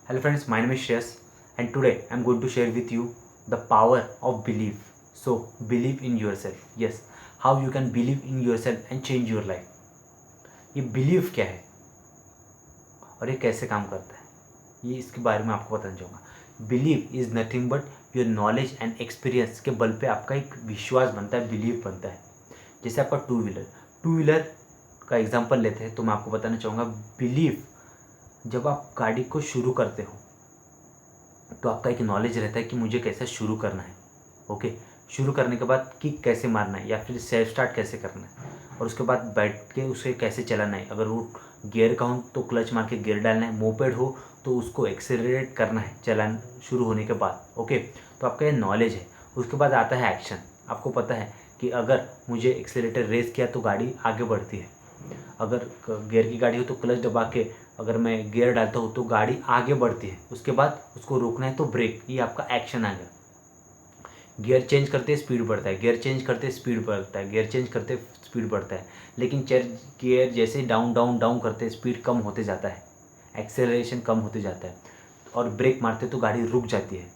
Hello friends, my name is Shreyas and today I'm going to share with you the power of belief. So believe in yourself. Yes, how you can believe in yourself and change your life. ये belief क्या है और ये कैसे काम करता है ये इसके बारे में आपको बताना चाहूँगा. Believe is nothing but your knowledge and experience के बल पे आपका एक विश्वास बनता है, बिलीव बनता है. जैसे आपका टू व्हीलर का एग्जांपल लेते हैं तो मैं आपको बताना चाहूँगा बिलीव. जब आप गाड़ी को शुरू करते हो तो आपका एक नॉलेज रहता है कि मुझे कैसे शुरू करना है. ओके, शुरू करने के बाद किक कैसे मारना है या फिर सेल्फ स्टार्ट कैसे करना है और उसके बाद बैठ के उसे कैसे चलाना है. अगर वो गियर का हो तो क्लच मार के गियर डालना है, मोपेड हो तो उसको एक्सेलरेट करना है चलान शुरू होने के बाद. ओके, तो आपका ये नॉलेज है. उसके बाद आता है एक्शन. आपको पता है कि अगर मुझे एक्सेलरेटर रेस किया तो गाड़ी आगे बढ़ती है. अगर गियर की गाड़ी हो तो क्लच दबा के अगर मैं गियर डालता हूँ तो गाड़ी आगे बढ़ती है. उसके बाद उसको रोकना है तो ब्रेक. ये आपका एक्शन आ गया. गियर चेंज करते स्पीड बढ़ता है, गियर चेंज करते स्पीड बढ़ता है, गियर चेंज करते स्पीड बढ़ता है. लेकिन गियर जैसे डाउन डाउन डाउन करते स्पीड कम होते जाता है, एक्सेलरेशन कम होते जाता है और ब्रेक मारते तो गाड़ी रुक जाती है.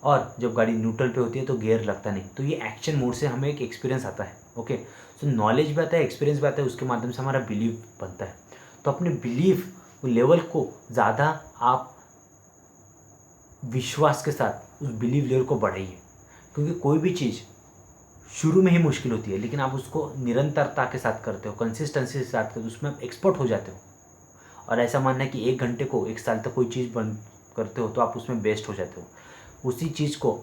और जब गाड़ी न्यूट्रल पे होती है तो गियर लगता नहीं. तो ये एक्शन मोड से हमें एक एक्सपीरियंस आता है. ओके, सो नॉलेज भी आता है, एक्सपीरियंस भी आता है, उसके माध्यम से हमारा बिलीव बनता है. तो अपने बिलीव लेवल को ज़्यादा आप विश्वास के साथ उस बिलीव लेवल को बढ़ाइए. क्योंकि कोई भी चीज़ शुरू में ही मुश्किल होती है लेकिन आप उसको निरंतरता के साथ करते हो, कंसिस्टेंसी के साथ करते हो, उसमें आप एक्सपर्ट हो जाते हो. और ऐसा मानना है कि 1 घंटे को 1 साल तक कोई चीज़ बन करते हो तो आप उसमें बेस्ट हो जाते हो. उसी चीज़ को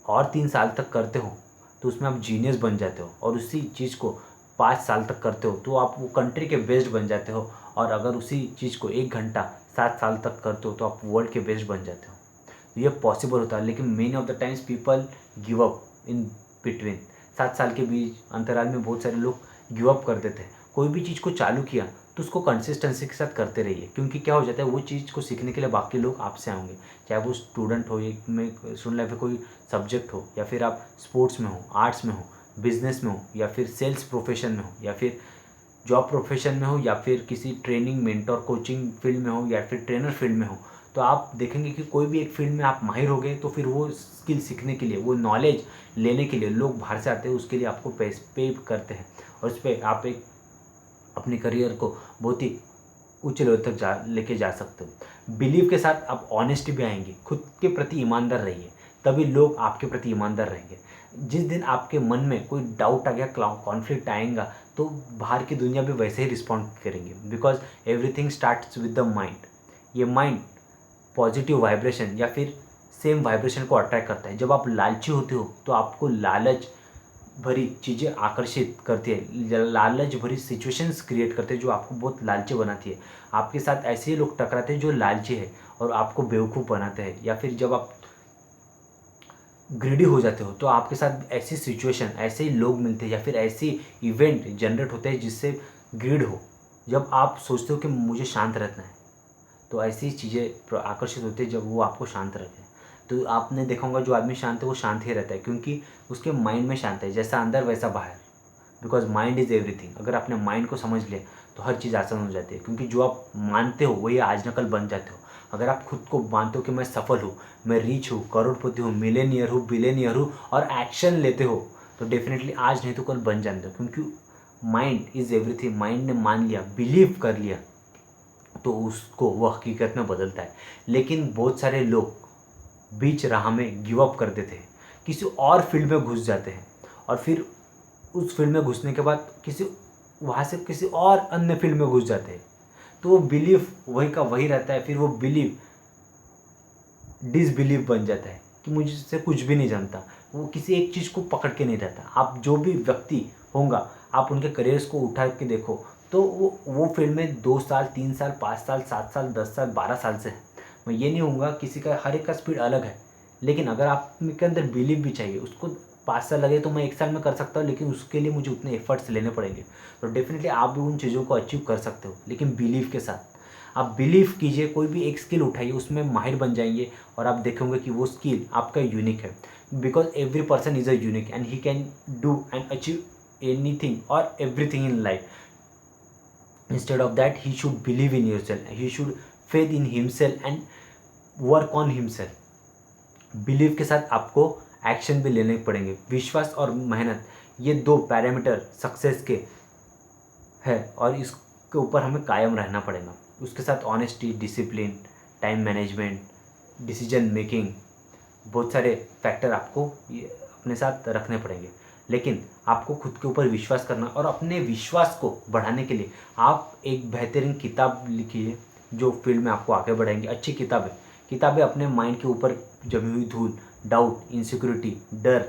और 3 साल तक करते हो तो उसमें आप जीनियस बन जाते हो. और उसी चीज़ को 5 साल तक करते हो तो आप वो कंट्री के बेस्ट बन जाते हो. और अगर उसी चीज़ को 1 घंटा 7 साल तक करते हो तो आप वर्ल्ड के बेस्ट बन जाते हो. तो ये पॉसिबल होता है. लेकिन many of the times people give up in between. 7 साल के बीच अंतराल में बहुत सारे लोग गिव अप कर देते हैं. कोई भी चीज़ को चालू किया तो उसको कंसिस्टेंसी के साथ करते रहिए. क्योंकि क्या हो जाता है, वो चीज़ को सीखने के लिए बाकी लोग आपसे आएंगे. चाहे वो स्टूडेंट हो, एक में स्टूडेंट लाइफ में कोई सब्जेक्ट हो, या फिर आप स्पोर्ट्स में हो, आर्ट्स में हो, बिजनेस में हो, या फिर सेल्स प्रोफेशन में हो, या फिर जॉब प्रोफेशन में हो, या फिर किसी ट्रेनिंग मेंटर कोचिंग फील्ड में हो, या फिर ट्रेनर फील्ड में हो. तो आप देखेंगे कि कोई भी एक फील्ड में आप माहिर हो गए तो फिर वो स्किल सीखने के लिए, वो नॉलेज लेने के लिए लोग बाहर से आते हैं. उसके लिए आपको पे करते हैं और उस पर आप एक अपने करियर को बहुत ही उच्च लेवल तक लेके जा सकते हो. बिलीव के साथ आप ऑनेस्टी भी आएंगे. खुद के प्रति ईमानदार रहिए, तभी लोग आपके प्रति ईमानदार रहेंगे. जिस दिन आपके मन में कोई डाउट आ गया, कॉन्फ्लिक्ट आएगा, तो बाहर की दुनिया भी वैसे ही रिस्पॉन्ड करेंगे. Because everything starts with the mind. ये माइंड पॉजिटिव वाइब्रेशन या फिर सेम वाइब्रेशन को अट्रैक्ट करता है. जब आप लालची होते हो तो आपको लालच भरी चीज़ें आकर्षित करती है, लालच भरी सिचुएशंस क्रिएट करते हैं जो आपको बहुत लालची बनाती है. आपके साथ ऐसे ही लोग टकराते हैं जो लालची है और आपको बेवकूफ़ बनाते हैं. या फिर जब आप ग्रीडी हो जाते हो तो आपके साथ ऐसी सिचुएशन, ऐसे ही लोग मिलते हैं या फिर ऐसी इवेंट जनरेट होते हैं जिससे ग्रीड हो. जब आप सोचते हो कि मुझे शांत रहना है तो ऐसी चीज़ें आकर्षित होती है जब वो आपको शांत रखें. तो आपने देखा होगा जो आदमी शांत है वो शांत ही रहता है क्योंकि उसके माइंड में शांत है. जैसा अंदर वैसा बाहर. Because mind is everything. अगर आपने माइंड को समझ लिया तो हर चीज़ आसान हो जाती है. क्योंकि जो आप मानते हो वही आज न कल बन जाते हो. अगर आप खुद को मानते हो कि मैं सफल हूँ, मैं रीच हूँ, करोड़पति हूँ, मिलेनियर हूँ, बिलेनियर हूँ, और एक्शन लेते हो तो डेफिनेटली आज नहीं तो कल बन जाते हो. क्योंकि माइंड इज़ एवरीथिंग. माइंड ने मान लिया, बिलीव कर लिया तो उसको वो हकीकत में बदलता है. लेकिन बहुत सारे लोग बीच राह में गिव अप कर देते हैं, किसी और फील्ड में घुस जाते हैं और फिर उस फील्ड में घुसने के बाद वहाँ से किसी और अन्य फील्ड में घुस जाते हैं. तो वो बिलीव वही का वही रहता है. फिर वो बिलीव डिसबिलीव बन जाता है कि मुझसे कुछ भी नहीं जानता. वो किसी एक चीज़ को पकड़ के नहीं रहता. आप जो भी व्यक्ति होंगे आप उनके करियर्स को उठा के देखो तो वो फील्ड में 2 साल 3 साल 5 साल 7 साल 10 साल 12 साल से है. मैं ये नहीं कहूँगा, किसी का हर एक का स्पीड अलग है. लेकिन अगर आपके अंदर बिलीव भी चाहिए, उसको 5 साल लगे तो मैं 1 साल में कर सकता हूँ, लेकिन उसके लिए मुझे उतने एफर्ट्स लेने पड़ेंगे. तो डेफिनेटली आप भी उन चीज़ों को अचीव कर सकते हो, लेकिन बिलीव के साथ. आप बिलीव कीजिए, कोई भी एक स्किल उठाइए, उसमें माहिर बन जाएंगे और आप देखेंगे कि वो स्किल आपका यूनिक है. Because every person is a unique and he can do and achieve anything और everything in life. Instead of that, he should believe in yourself, he should faith in himself and work on himself. Believe के साथ आपको action भी लेने पड़ेंगे। विश्वास और मेहनत, ये 2 पैरामीटर सक्सेस के है और इसके ऊपर हमें कायम रहना पड़ेगा। उसके साथ honesty, discipline, time management, decision making, बहुत सारे फैक्टर आपको ये अपने साथ रखने पड़ेंगे। लेकिन आपको खुद के ऊपर विश्वास करना और अपने विश्वास को बढ़ाने के लिए आप एक बेहतरीन किताब लिखिए जो फील्ड में आपको आगे बढ़ाएंगे। अच्छी किताबें अपने माइंड के ऊपर जमी हुई धूल, डाउट, इनसिक्योरिटी, डर,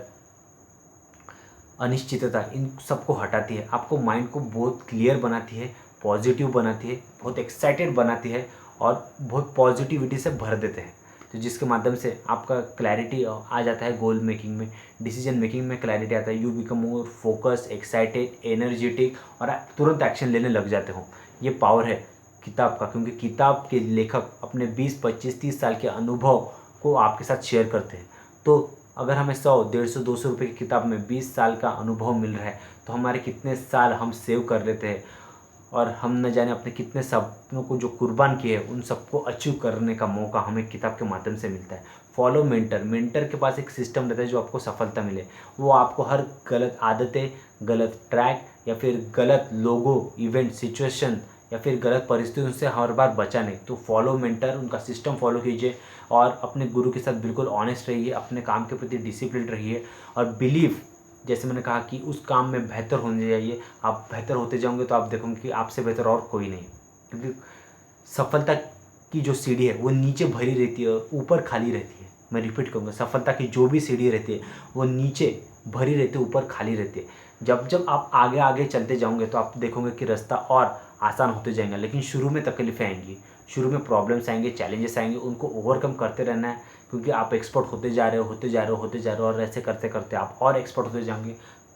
अनिश्चितता, इन सबको हटाती है। आपको माइंड को बहुत क्लियर बनाती है, पॉजिटिव बनाती है, बहुत एक्साइटेड बनाती है और बहुत पॉजिटिविटी से भर देते हैं। तो जिसके माध्यम से आपका क्लैरिटी आ जाता है गोल मेकिंग में, डिसीजन मेकिंग में क्लैरिटी आता है। You become more focus, excited, energetic और आप तुरंत एक्शन लेने लग जाते हो। ये पावर है किताब का, क्योंकि किताब के लेखक अपने 20, 25, 30 साल के अनुभव को आपके साथ शेयर करते हैं। तो अगर हमें 100, 150, 200 रुपये की किताब में 20 साल का अनुभव मिल रहा है तो हमारे कितने साल हम सेव कर लेते हैं और हम न जाने अपने कितने सपनों को जो कुर्बान किए हैं उन सबको अचीव करने का मौका हमें किताब के माध्यम से मिलता है। फॉलो मेंटर के पास एक सिस्टम रहता है जो आपको सफलता मिले। वो आपको हर गलत आदतें, गलत ट्रैक या फिर गलत लोगों, इवेंट, सिचुएशन या फिर गलत परिस्थितियों से हर बार बचा नहीं। तो फॉलो मेंटर, उनका सिस्टम फॉलो कीजिए और अपने गुरु के साथ बिल्कुल ऑनेस्ट रहिए, अपने काम के प्रति डिसिप्लिन रहिए और बिलीव, जैसे मैंने कहा कि उस काम में बेहतर होने जाइए। आप बेहतर होते जाओगे तो आप देखोगे कि आपसे बेहतर और कोई नहीं, क्योंकि सफलता की जो सीढ़ी है वो नीचे भरी रहती है, ऊपर खाली रहती है। मैं रिपीट करूँगा, सफलता की जो भी सीढ़ी रहती है वो नीचे भरी रहती है, ऊपर खाली रहती है। जब जब आप आगे आगे चलते जाओगे तो आप देखोगे कि रास्ता और आसान होते जाएगा। लेकिन शुरू में तकलीफ़ें आएंगी, शुरू में प्रॉब्लम्स आएंगे, चैलेंजेस आएंगे, उनको ओवरकम करते रहना है, क्योंकि आप एक्सपर्ट होते जा रहे हो और ऐसे करते करते आप और एक्सपर्ट होते जाएंगे।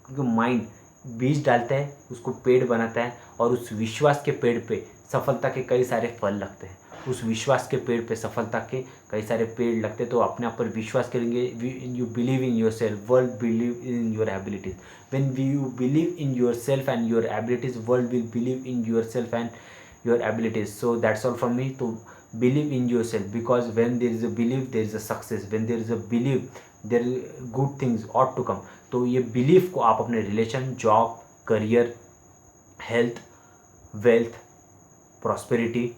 क्योंकि माइंड बीज डालता है, उसको पेड़ बनाता है और उस विश्वास के पेड़ पे सफलता के कई सारे फल लगते हैं। उस विश्वास के पेड़ पे सफलता के कई सारे पेड़ लगते हैं। तो अपने आप पर विश्वास करेंगे। You believe in your self, world believe in your abilities. When you believe in your self and your abilities, world will believe in your self and your abilities. So that's all from me. To believe in yourself, because when there is a belief there is a success, when there is a belief there is good things ought to come. तो ये belief को आप अपने relation, job, career, health, wealth, prosperity,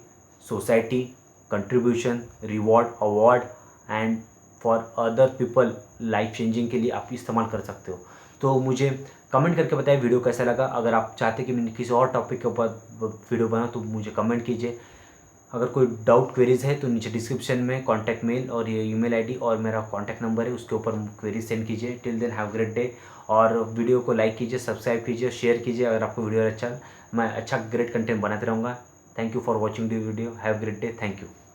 society, contribution, reward, award and for other people life changing के लिए आप इस्तेमाल कर सकते हो। तो मुझे कमेंट करके बताएं वीडियो कैसा लगा। अगर आप चाहते कि मैं किसी और टॉपिक के ऊपर वीडियो बनाऊं तो मुझे कमेंट कीजिए। अगर कोई डाउट, क्वेरीज है तो नीचे डिस्क्रिप्शन में कॉन्टैक्ट मेल और ये ईमेल आईडी और मेरा कॉन्टैक्ट नंबर है, उसके ऊपर क्वेरी सेंड कीजिए। Till then have great day. और वीडियो को लाइक कीजिए, सब्सक्राइब कीजिए, शेयर कीजिए। अगर आपको वीडियो अच्छा, मैं ग्रेट कंटेंट बनाते रहूँगा। Thank you for watching the video. Have great day. Thank you.